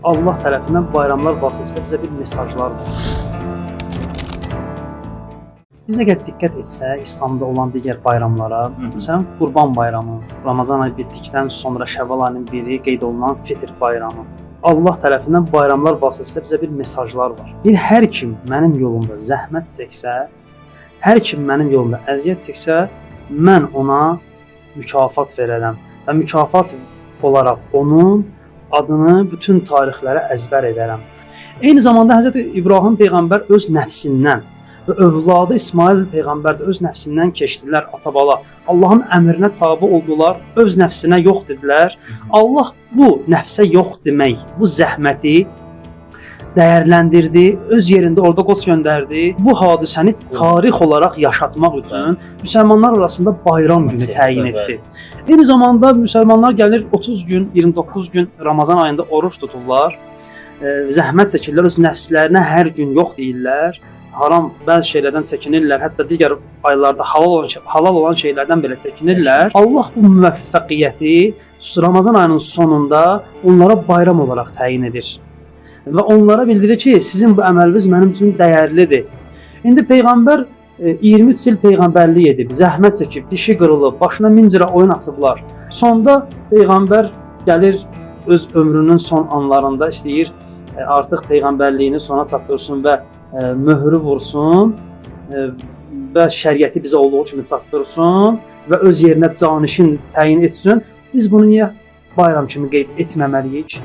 Allah tərəfindən bayramlar vasitəsilə bizə bir mesajlar var. Biz əgər diqqət etsək İslamda olan digər bayramlara, məsələn Qurban bayramı, Ramazan ayı bitdikdən sonra Şəvval ayının biri qeyd olunan Fitr bayramı. Allah tərəfindən bayramlar vasitəsilə bizə bir mesajlar var. Hər kim mənim yolumda zəhmət çəksə, hər kim mənim yolumda əziyyət çəksə, mən ona mükafat verərəm və mükafat olaraq onun adını bütün tarixlərə əzbər edərəm. Eyni zamanda Hz. İbrahim peyğəmbər öz nəfsindən və övladı İsmail peyğəmbər də öz nəfsindən keçdilər ata-bala. Allahın əmrinə tabe oldular, öz nəfsinə yox dedilər. Allah bu nəfsə yox demək, bu zəhməti dəyərləndirdi, öz yerində orada qoç göndərdi. Bu hadisəni tarix olaraq yaşatmaq üçün müsəlmanlar arasında bayram günü təyin etdi. Eyni zamanda müsəlmanlar gəlir 30 gün, 29 gün Ramazan ayında oruç tuturlar, zəhmət çəkirlər, öz nəfslərinə hər gün yox deyirlər. Haram bəzi şeylərdən çəkinirlər, hətta digər aylarda halal olan şeylərdən belə çəkinirlər. Allah bu müvəffəqiyyəti Ramazan ayının sonunda onlara bayram olaraq təyin edir. Və onlara bildirir ki, sizin bu əməliniz mənim üçün dəyərlidir. İndi Peyğəmbər 23 il Peyğəmbərlik edib, zəhmət çəkib, dişi qırılıb, başına 1000 cürə oyun açıblar. Sonda Peyğəmbər gəlir öz ömrünün son anlarında istəyir artıq Peyğəmbərliyini sona çatdırsın və möhrü vursun və şəriəti bizə olduğu kimi çatdırsın və öz yerinə canişin təyin etsin. Biz bunu niyə bayram kimi qeyd etməməliyik?